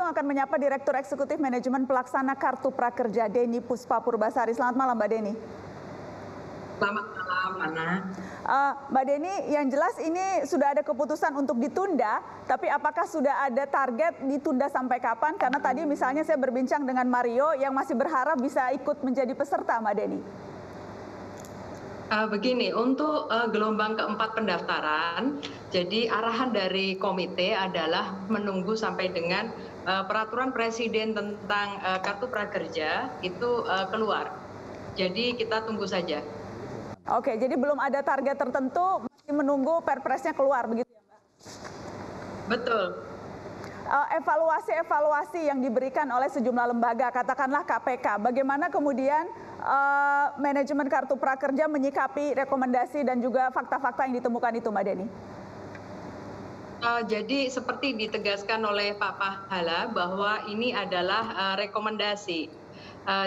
langsung akan menyapa Direktur Eksekutif Manajemen Pelaksana Kartu Prakerja, Deni Puspapurbasari. Selamat malam, Mbak Deni. Selamat malam, Ana. Mbak Deni, yang jelas ini sudah ada keputusan untuk ditunda, tapi apakah sudah ada target ditunda sampai kapan? Karena tadi misalnya saya berbincang dengan Mario yang masih berharap bisa ikut menjadi peserta, Mbak Deni. Begini, untuk gelombang keempat pendaftaran, jadi arahan dari komite adalah menunggu sampai dengan peraturan presiden tentang kartu prakerja itu keluar. Jadi kita tunggu saja. Oke, jadi belum ada target tertentu, masih menunggu perpresnya keluar, begitu ya, Mbak? Betul. Evaluasi yang diberikan oleh sejumlah lembaga, katakanlah KPK, bagaimana kemudian manajemen kartu prakerja menyikapi rekomendasi dan juga fakta-fakta yang ditemukan itu, Mbak Deni? Jadi seperti ditegaskan oleh Pak Pahala bahwa ini adalah rekomendasi.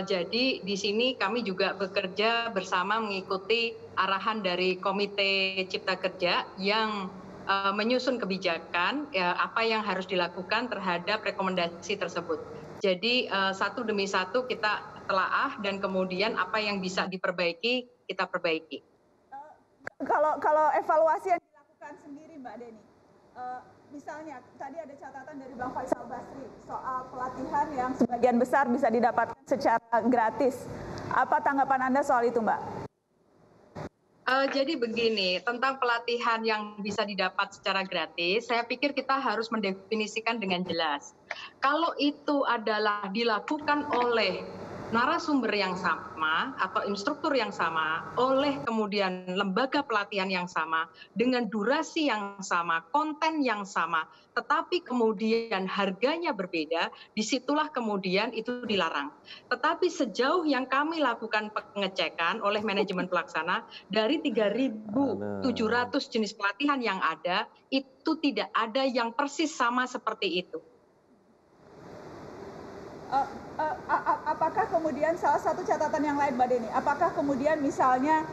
Jadi di sini kami juga bekerja bersama mengikuti arahan dari Komite Cipta Kerja yang menyusun kebijakan apa yang harus dilakukan terhadap rekomendasi tersebut. Jadi satu demi satu kita telaah dan kemudian apa yang bisa diperbaiki kita perbaiki. Kalau evaluasi yang dilakukan sendiri, Mbak Deni, misalnya tadi ada catatan dari Bang Faisal Basri soal pelatihan yang sebagian besar bisa didapatkan secara gratis. Apa tanggapan Anda soal itu, Mbak? Jadi begini, tentang pelatihan yang bisa didapat secara gratis, saya pikir kita harus mendefinisikan dengan jelas. Kalau itu adalah dilakukan oleh narasumber yang sama atau instruktur yang sama, oleh kemudian lembaga pelatihan yang sama, dengan durasi yang sama, konten yang sama, tetapi kemudian harganya berbeda, disitulah kemudian itu dilarang. Tetapi sejauh yang kami lakukan pengecekan oleh manajemen pelaksana, dari 3.700 jenis pelatihan yang ada, itu tidak ada yang persis sama seperti itu. Apakah kemudian salah satu catatan yang lain, Mbak Deni, apakah kemudian misalnya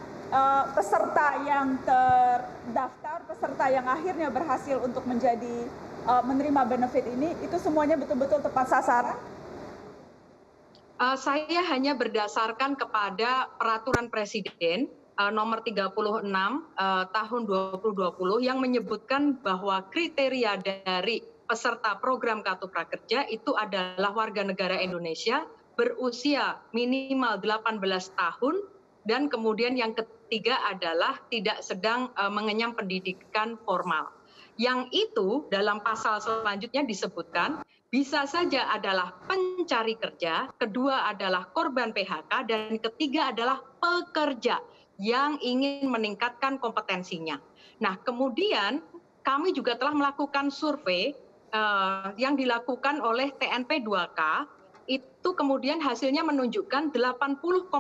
peserta yang terdaftar, peserta yang akhirnya berhasil untuk menjadi menerima benefit ini, itu semuanya betul-betul tepat sasaran? Saya hanya berdasarkan kepada peraturan presiden nomor 36 tahun 2020 yang menyebutkan bahwa kriteria dari peserta program Kartu Prakerja itu adalah warga negara Indonesia berusia minimal 18 tahun dan kemudian yang ketiga adalah tidak sedang mengenyam pendidikan formal. Yang itu dalam pasal selanjutnya disebutkan bisa saja adalah pencari kerja, kedua adalah korban PHK, dan ketiga adalah pekerja yang ingin meningkatkan kompetensinya. Nah, kemudian kami juga telah melakukan survei yang dilakukan oleh TNP 2K, itu kemudian hasilnya menunjukkan 80,8%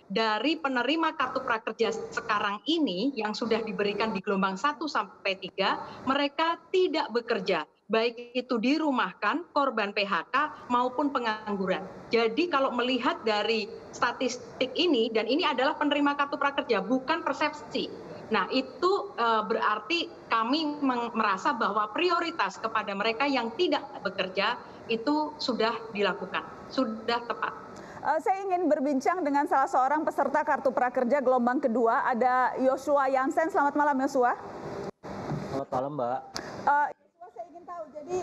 dari penerima kartu prakerja sekarang ini yang sudah diberikan di gelombang 1 sampai 3, mereka tidak bekerja, baik itu dirumahkan, korban PHK maupun pengangguran. Jadi kalau melihat dari statistik ini, dan ini adalah penerima kartu prakerja, bukan persepsi. Nah, itu berarti kami merasa bahwa prioritas kepada mereka yang tidak bekerja itu sudah dilakukan, sudah tepat. Saya ingin berbincang dengan salah seorang peserta kartu prakerja gelombang kedua, ada Yosua Yansen. Selamat malam, Yosua. Selamat malam, Mbak. Yosua, saya ingin tahu, jadi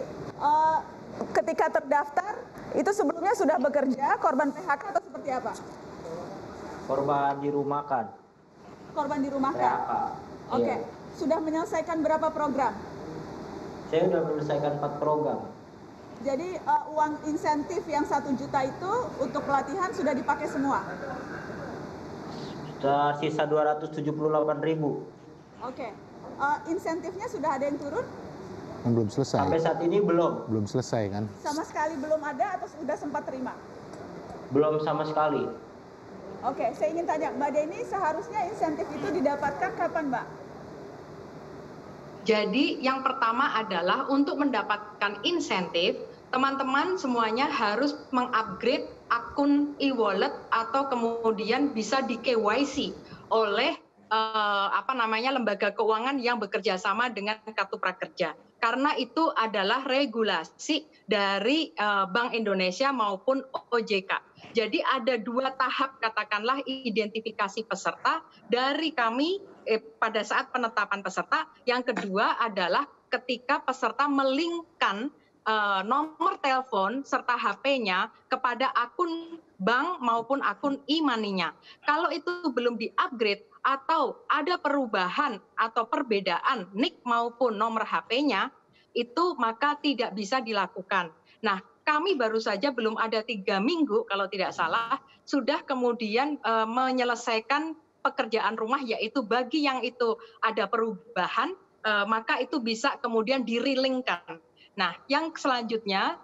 ketika terdaftar itu sebelumnya sudah bekerja, korban PHK atau seperti apa? Korban dirumahkan. Korban dirumahkan. PHK. Oke. Iya. Sudah menyelesaikan berapa program? Saya sudah menyelesaikan 4 program. Jadi uang insentif yang 1 juta itu untuk pelatihan sudah dipakai semua? Sudah sisa 278.000. Oke. Insentifnya sudah ada yang turun? Belum selesai. Sampai saat ini belum. Belum selesai kan? Sama sekali belum ada atau sudah sempat terima? Belum sama sekali. Oke, saya ingin tanya, Mbak Deni, seharusnya insentif itu didapatkan kapan, Mbak? Jadi yang pertama adalah untuk mendapatkan insentif, teman-teman semuanya harus mengupgrade akun e-wallet atau kemudian bisa di KYC oleh lembaga keuangan yang bekerja sama dengan Kartu Prakerja. karena itu adalah regulasi dari Bank Indonesia maupun OJK. Jadi ada 2 tahap katakanlah identifikasi peserta dari kami pada saat penetapan peserta. Yang kedua adalah ketika peserta melinkkan nomor telepon serta HP-nya kepada akun bank maupun akun e-money-nya. Kalau itu belum di-upgrade atau ada perubahan atau perbedaan NIK maupun nomor HP-nya, itu maka tidak bisa dilakukan. Nah, kami baru saja belum ada 3 minggu kalau tidak salah, sudah kemudian menyelesaikan pekerjaan rumah, yaitu bagi yang itu ada perubahan, maka itu bisa kemudian dirilingkan. Nah, yang selanjutnya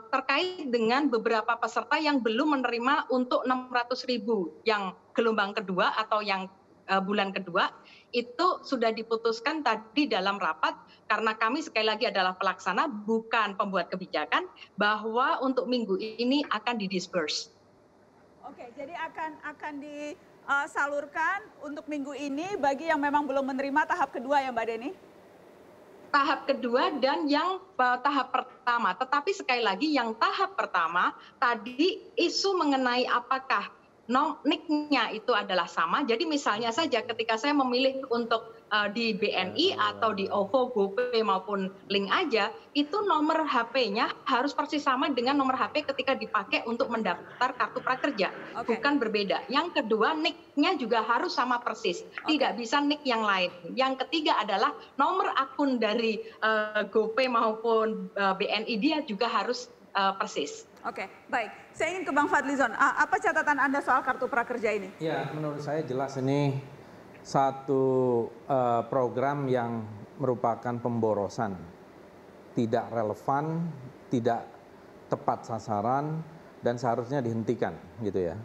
terkait dengan beberapa peserta yang belum menerima untuk 600.000 yang gelombang kedua atau yang bulan kedua, itu sudah diputuskan tadi dalam rapat, karena kami sekali lagi adalah pelaksana bukan pembuat kebijakan, bahwa untuk minggu ini akan didisperse. Oke, jadi akan disalurkan untuk minggu ini bagi yang memang belum menerima tahap kedua ya Mbak Deni? Tahap kedua dan yang tahap pertama. Tetapi sekali lagi yang tahap pertama tadi isu mengenai apakah NIK-nya itu adalah sama. Jadi misalnya saja ketika saya memilih untuk di BNI atau di OVO, GoPay maupun Link aja, itu nomor HP-nya harus persis sama dengan nomor HP ketika dipakai untuk mendaftar kartu prakerja. Bukan berbeda. Yang kedua, NIK-nya juga harus sama persis. Tidak bisa NIK yang lain. Yang ketiga adalah nomor akun dari GoPay maupun BNI dia juga harus persis. Oke, baik. Saya ingin ke Bang Fadlizon. Apa catatan Anda soal kartu prakerja ini? Ya, menurut saya jelas ini satu program yang merupakan pemborosan, tidak relevan, tidak tepat sasaran, dan seharusnya dihentikan, gitu ya.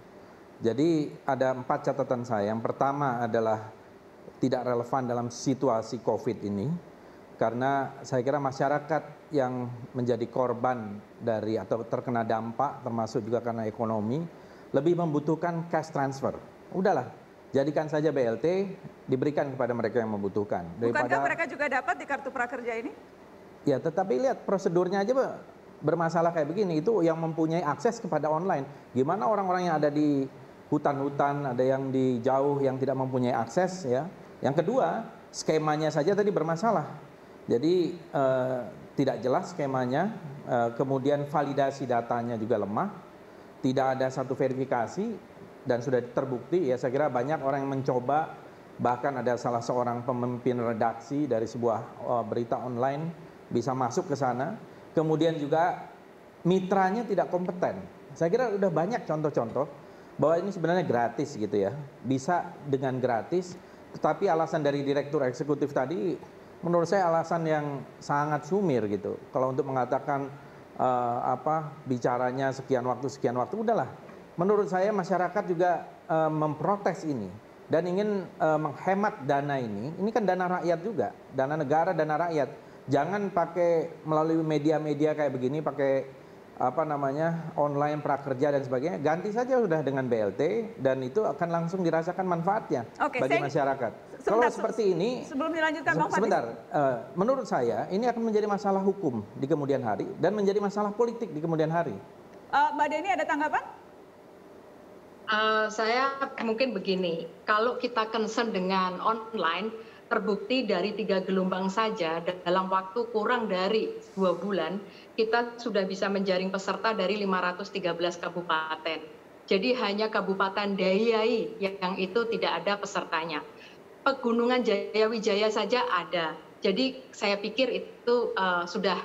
Jadi ada 4 catatan saya. Yang pertama adalah tidak relevan dalam situasi COVID ini, karena saya kira masyarakat yang menjadi korban dari atau terkena dampak, termasuk juga karena ekonomi, lebih membutuhkan cash transfer. Udahlah, jadikan saja BLT, diberikan kepada mereka yang membutuhkan. Bukankah mereka juga dapat di kartu prakerja ini? Ya, tetapi lihat prosedurnya aja bermasalah kayak begini. Itu yang mempunyai akses kepada online. Gimana orang-orang yang ada di hutan-hutan, ada yang di jauh yang tidak mempunyai akses ya. Yang kedua, skemanya saja tadi bermasalah. Jadi tidak jelas skemanya, kemudian validasi datanya juga lemah, tidak ada satu verifikasi, dan sudah terbukti ya, saya kira banyak orang yang mencoba, bahkan ada salah seorang pemimpin redaksi dari sebuah berita online bisa masuk ke sana, kemudian juga mitranya tidak kompeten. Saya kira udah banyak contoh-contoh bahwa ini sebenarnya gratis gitu ya, bisa dengan gratis, tetapi alasan dari direktur eksekutif tadi menurut saya alasan yang sangat sumir gitu. Kalau untuk mengatakan bicaranya sekian waktu, udahlah. Menurut saya masyarakat juga memprotes ini dan ingin menghemat dana ini. Ini kan dana rakyat juga, dana negara, dana rakyat. Jangan pakai melalui media-media kayak begini, pakai online prakerja dan sebagainya. Ganti saja sudah dengan BLT dan itu akan langsung dirasakan manfaatnya bagi masyarakat. Kalau seperti ini, sebelum dilanjutkan Bang Fadli. Sebentar, menurut saya ini akan menjadi masalah hukum di kemudian hari dan menjadi masalah politik di kemudian hari. Mbak Deni ada tanggapan? Saya mungkin begini, kalau kita concern dengan online, terbukti dari 3 gelombang saja dalam waktu kurang dari 2 bulan, kita sudah bisa menjaring peserta dari 513 kabupaten. Jadi hanya Kabupaten Dayai yang itu tidak ada pesertanya. Pegunungan Jayawijaya saja ada. Jadi saya pikir itu sudah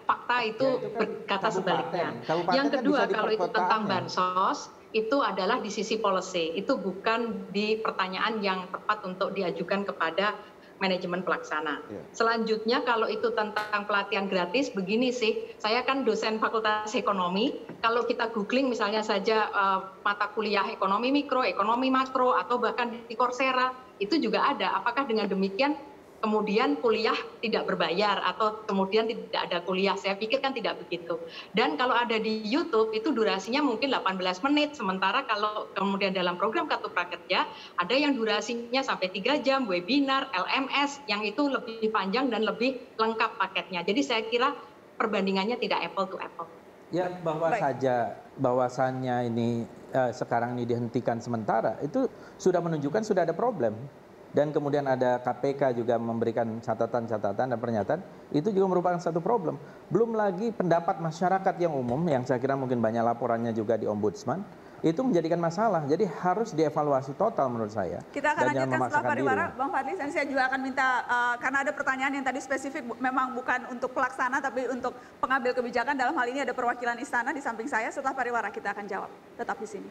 fakta itu berkata sebaliknya. Yang kedua, kalau itu tentang bansos, itu adalah di sisi policy, itu bukan di pertanyaan yang tepat untuk diajukan kepada manajemen pelaksana. Selanjutnya kalau itu tentang pelatihan gratis, begini sih, saya kan dosen Fakultas Ekonomi, kalau kita googling misalnya saja mata kuliah ekonomi mikro, ekonomi makro, atau bahkan di Coursera, itu juga ada. Apakah dengan demikian kemudian kuliah tidak berbayar atau kemudian tidak ada kuliah. Saya pikir kan tidak begitu. Dan kalau ada di YouTube itu durasinya mungkin 18 menit, sementara kalau kemudian dalam program Kartu Prakerja ada yang durasinya sampai 3 jam, webinar, LMS yang itu lebih panjang dan lebih lengkap paketnya. Jadi saya kira perbandingannya tidak apple to apple. Ya, bahwasannya ini sekarang ini dihentikan sementara itu sudah menunjukkan sudah ada problem. Dan kemudian ada KPK juga memberikan catatan-catatan dan pernyataan, itu juga merupakan satu problem. Belum lagi pendapat masyarakat yang umum, yang saya kira mungkin banyak laporannya juga di Ombudsman, itu menjadikan masalah. Jadi harus dievaluasi total menurut saya. Kita akan lanjutkan setelah pariwara, Bang Fadli. Dan saya juga akan minta, karena ada pertanyaan yang tadi spesifik, memang bukan untuk pelaksana, tapi untuk pengambil kebijakan. Dalam hal ini ada perwakilan istana di samping saya. Setelah pariwara kita akan jawab. Tetap di sini.